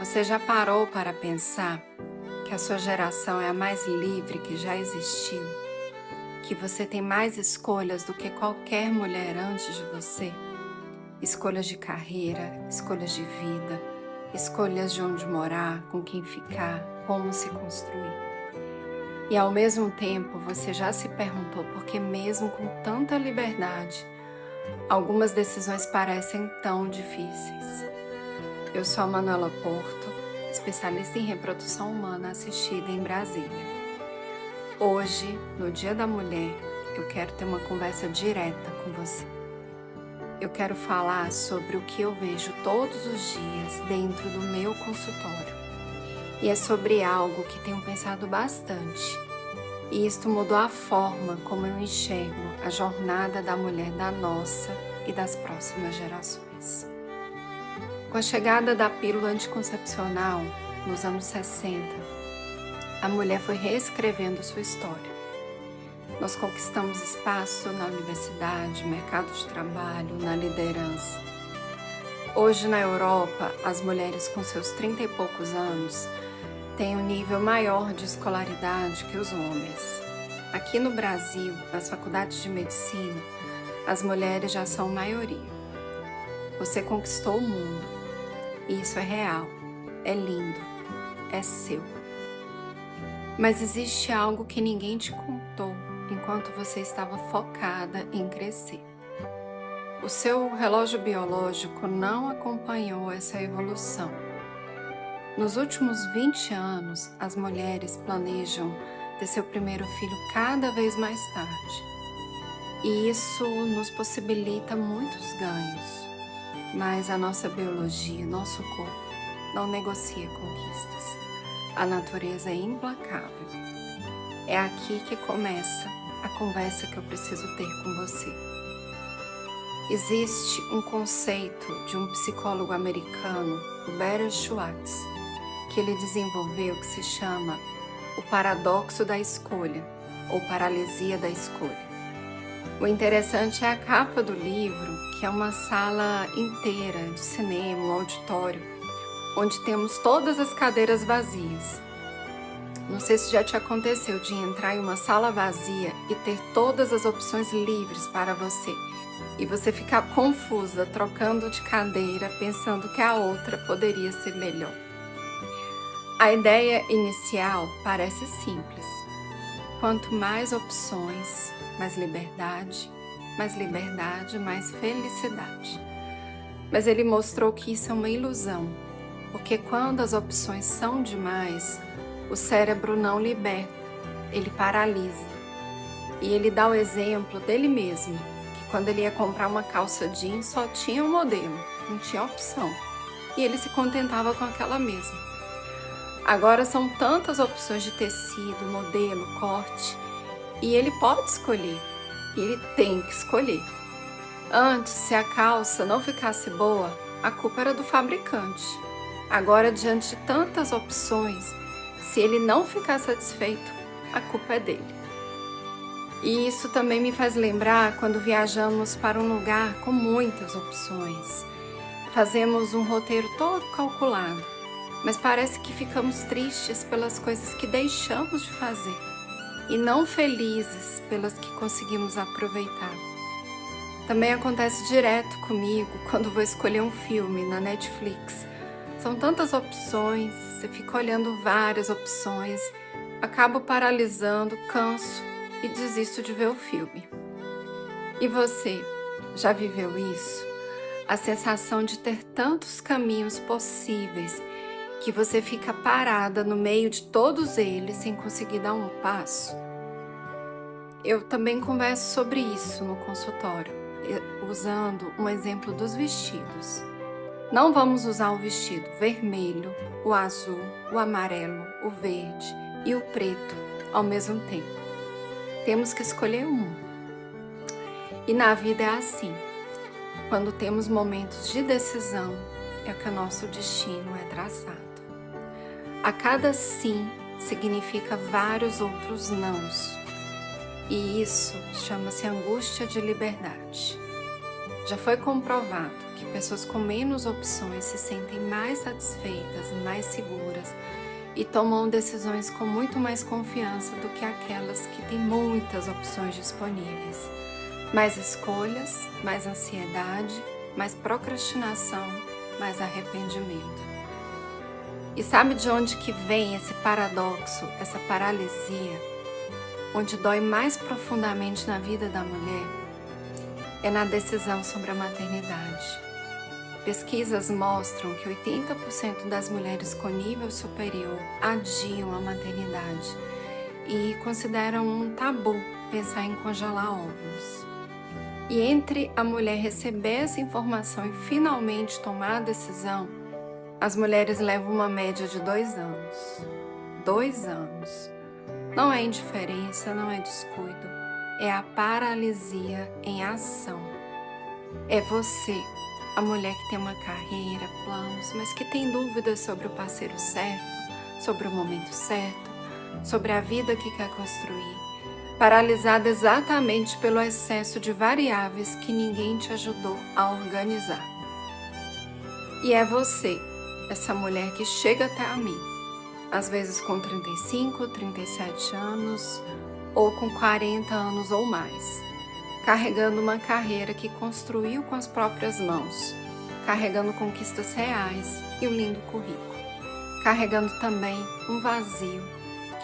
Você já parou para pensar que a sua geração é a mais livre que já existiu? Que você tem mais escolhas do que qualquer mulher antes de você? Escolhas de carreira, escolhas de vida, escolhas de onde morar, com quem ficar, como se construir. E ao mesmo tempo você já se perguntou por que mesmo com tanta liberdade, algumas decisões parecem tão difíceis. Eu sou a Manuela Porto, especialista em reprodução humana assistida em Brasília. Hoje, no Dia da Mulher, eu quero ter uma conversa direta com você. Eu quero falar sobre o que eu vejo todos os dias dentro do meu consultório. E é sobre algo que tenho pensado bastante. E isto mudou a forma como eu enxergo a jornada da mulher da nossa e das próximas gerações. Com a chegada da pílula anticoncepcional, nos anos 60, a mulher foi reescrevendo sua história. Nós conquistamos espaço na universidade, mercado de trabalho, na liderança. Hoje, na Europa, as mulheres com seus 30 e poucos anos têm um nível maior de escolaridade que os homens. Aqui no Brasil, nas faculdades de medicina, as mulheres já são maioria. Você conquistou o mundo. Isso é real, é lindo, é seu. Mas existe algo que ninguém te contou enquanto você estava focada em crescer. O seu relógio biológico não acompanhou essa evolução. Nos últimos 20 anos, as mulheres planejam ter seu primeiro filho cada vez mais tarde. E isso nos possibilita muitos ganhos. Mas a nossa biologia, nosso corpo, não negocia conquistas. A natureza é implacável. É aqui que começa a conversa que eu preciso ter com você. Existe um conceito de um psicólogo americano, o Barry Schwartz, que ele desenvolveu que se chama o paradoxo da escolha, ou paralisia da escolha. O interessante é a capa do livro, que é uma sala inteira de cinema, um auditório, onde temos todas as cadeiras vazias. Não sei se já te aconteceu de entrar em uma sala vazia e ter todas as opções livres para você, e você ficar confusa, trocando de cadeira, pensando que a outra poderia ser melhor. A ideia inicial parece simples. Quanto mais opções, mais liberdade, mais felicidade. Mas ele mostrou que isso é uma ilusão, porque quando as opções são demais, o cérebro não liberta, ele paralisa. E ele dá o exemplo dele mesmo, que quando ele ia comprar uma calça jeans só tinha um modelo, não tinha opção. E ele se contentava com aquela mesma. Agora são tantas opções de tecido, modelo, corte, e ele pode escolher, e ele tem que escolher. Antes, se a calça não ficasse boa, a culpa era do fabricante. Agora, diante de tantas opções, se ele não ficar satisfeito, a culpa é dele. E isso também me faz lembrar quando viajamos para um lugar com muitas opções. Fazemos um roteiro todo calculado, mas parece que ficamos tristes pelas coisas que deixamos de fazer e não felizes pelas que conseguimos aproveitar. Também acontece direto comigo quando vou escolher um filme na Netflix. São tantas opções, você fica olhando várias opções, acabo paralisando, canso e desisto de ver o filme. E você, já viveu isso? A sensação de ter tantos caminhos possíveis que você fica parada no meio de todos eles sem conseguir dar um passo? Eu também converso sobre isso no consultório, usando um exemplo dos vestidos. Não vamos usar o vestido vermelho, o azul, o amarelo, o verde e o preto ao mesmo tempo. Temos que escolher um. E na vida é assim. Quando temos momentos de decisão, é que o nosso destino é traçado. A cada sim significa vários outros nãos. E isso chama-se angústia de liberdade. Já foi comprovado que pessoas com menos opções se sentem mais satisfeitas, mais seguras e tomam decisões com muito mais confiança do que aquelas que têm muitas opções disponíveis. Mais escolhas, mais ansiedade, mais procrastinação, mais arrependimento. E sabe de onde que vem esse paradoxo, essa paralisia? Onde dói mais profundamente na vida da mulher é na decisão sobre a maternidade. Pesquisas mostram que 80% das mulheres com nível superior adiam a maternidade e consideram um tabu pensar em congelar óvulos. E entre a mulher receber essa informação e finalmente tomar a decisão, as mulheres levam uma média de 2 anos. 2 anos. Não é indiferença, não é descuido. É a paralisia em ação. É você, a mulher que tem uma carreira, planos, mas que tem dúvidas sobre o parceiro certo, sobre o momento certo, sobre a vida que quer construir, paralisada exatamente pelo excesso de variáveis que ninguém te ajudou a organizar. E é você, essa mulher que chega até a mim, às vezes com 35, 37 anos, ou com 40 anos ou mais, carregando uma carreira que construiu com as próprias mãos, carregando conquistas reais e um lindo currículo, carregando também um vazio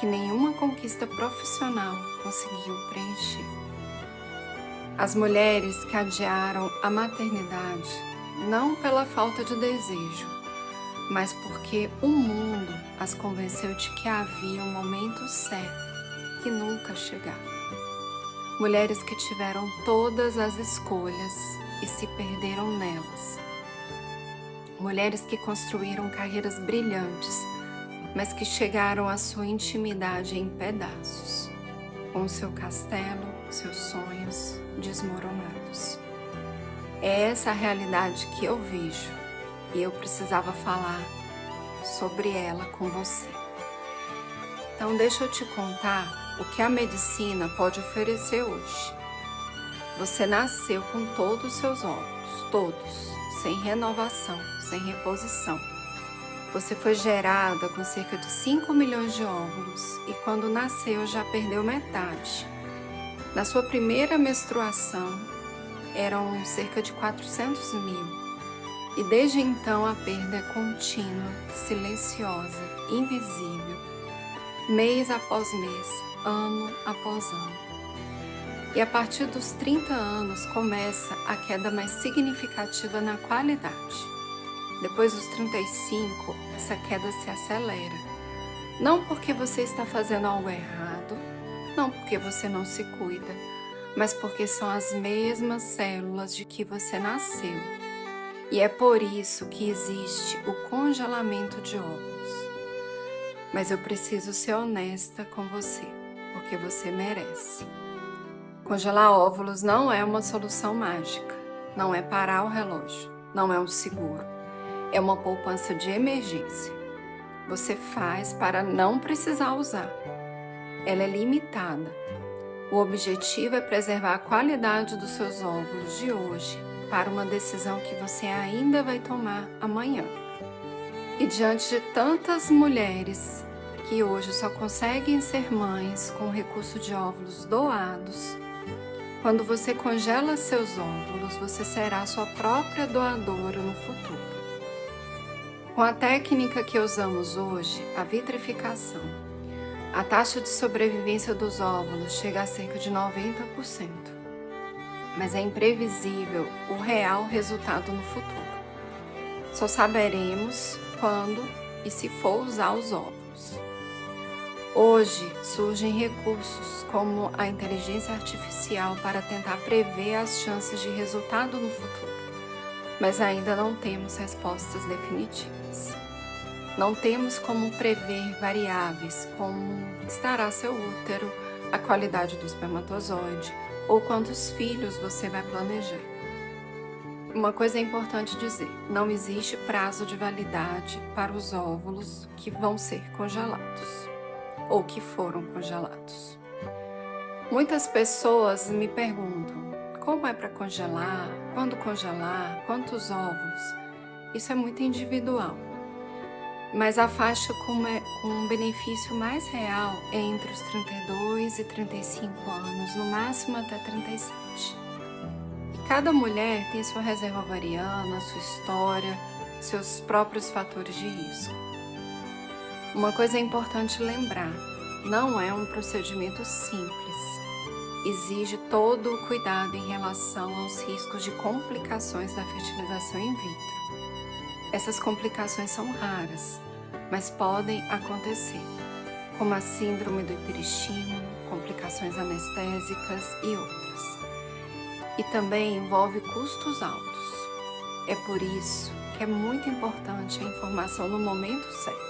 que nenhuma conquista profissional conseguiu preencher. As mulheres que adiaram a maternidade, não pela falta de desejo, mas porque o mundo as convenceu de que havia um momento certo que nunca chegava. Mulheres que tiveram todas as escolhas e se perderam nelas. Mulheres que construíram carreiras brilhantes, mas que chegaram à sua intimidade em pedaços, com o seu castelo, seus sonhos desmoronados. É essa a realidade que eu vejo e eu precisava falar sobre ela com você. Então deixa eu te contar o que a medicina pode oferecer hoje. Você nasceu com todos os seus óvulos, todos, sem renovação, sem reposição. Você foi gerada com cerca de 5 milhões de óvulos e quando nasceu já perdeu metade. Na sua primeira menstruação eram cerca de 400 mil e desde então a perda é contínua, silenciosa, invisível, mês após mês, ano após ano. E a partir dos 30 anos começa a queda mais significativa na qualidade. Depois dos 35, essa queda se acelera. Não porque você está fazendo algo errado, não porque você não se cuida, mas porque são as mesmas células de que você nasceu. E é por isso que existe o congelamento de óvulos. Mas eu preciso ser honesta com você, porque você merece. Congelar óvulos não é uma solução mágica, não é parar o relógio, não é um seguro, é uma poupança de emergência. Você faz para não precisar usar. Ela é limitada. O objetivo é preservar a qualidade dos seus óvulos de hoje para uma decisão que você ainda vai tomar amanhã. E diante de tantas mulheres que hoje só conseguem ser mães com o recurso de óvulos doados, quando você congela seus óvulos, você será sua própria doadora no futuro. Com a técnica que usamos hoje, a vitrificação, a taxa de sobrevivência dos óvulos chega a cerca de 90%. Mas é imprevisível o real resultado no futuro. Só saberemos quando e se for usar os óvulos. Hoje surgem recursos como a inteligência artificial para tentar prever as chances de resultado no futuro, mas ainda não temos respostas definitivas. Não temos como prever variáveis como estará seu útero, a qualidade do espermatozoide ou quantos filhos você vai planejar. Uma coisa é importante dizer, não existe prazo de validade para os óvulos que vão ser congelados ou que foram congelados. Muitas pessoas me perguntam como é para congelar, quando congelar, quantos óvulos, isso é muito individual. Mas a faixa com um benefício mais real é entre os 32 e 35 anos, no máximo até 37. E cada mulher tem sua reserva ovariana, sua história, seus próprios fatores de risco. Uma coisa é importante lembrar, não é um procedimento simples. Exige todo o cuidado em relação aos riscos de complicações da fertilização in vitro. Essas complicações são raras, mas podem acontecer, como a síndrome do hiperestímulo, complicações anestésicas e outras. E também envolve custos altos. É por isso que é muito importante a informação no momento certo.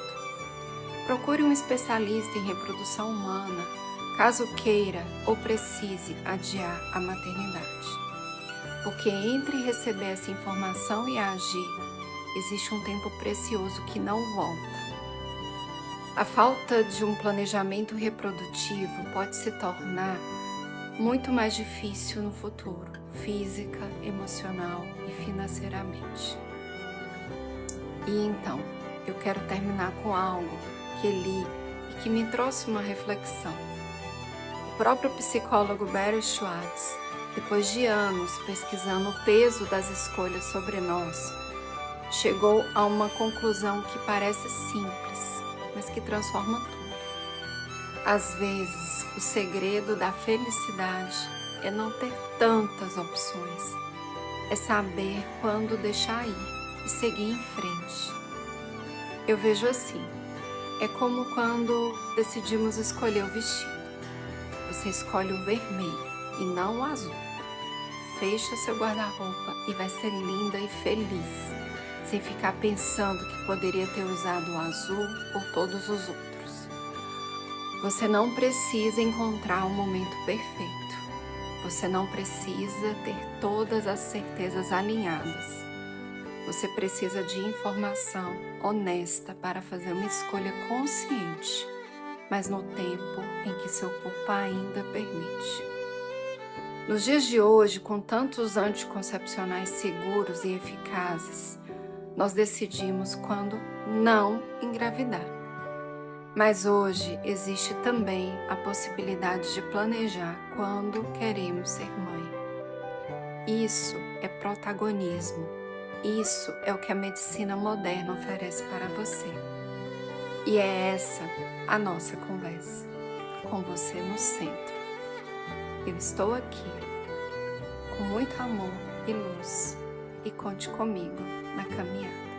Procure um especialista em reprodução humana, caso queira ou precise adiar a maternidade. Porque entre receber essa informação e agir, existe um tempo precioso que não volta. A falta de um planejamento reprodutivo pode se tornar muito mais difícil no futuro, física, emocional e financeiramente. E então, eu quero terminar com algo que li e que me trouxe uma reflexão. O próprio psicólogo Barry Schwartz, depois de anos pesquisando o peso das escolhas sobre nós, chegou a uma conclusão que parece simples, mas que transforma tudo. Às vezes, o segredo da felicidade é não ter tantas opções, é saber quando deixar ir e seguir em frente. Eu vejo assim, é como quando decidimos escolher o vestido. Você escolhe o vermelho e não o azul. Fecha seu guarda-roupa e vai ser linda e feliz, sem ficar pensando que poderia ter usado o azul ou todos os outros. Você não precisa encontrar o momento perfeito. Você não precisa ter todas as certezas alinhadas. Você precisa de informação honesta para fazer uma escolha consciente, mas no tempo em que seu corpo ainda permite. Nos dias de hoje, com tantos anticoncepcionais seguros e eficazes, nós decidimos quando não engravidar. Mas hoje existe também a possibilidade de planejar quando queremos ser mãe. Isso é protagonismo. Isso é o que a medicina moderna oferece para você. E é essa a nossa conversa, com você no centro. Eu estou aqui, com muito amor e luz, e conte comigo na caminhada.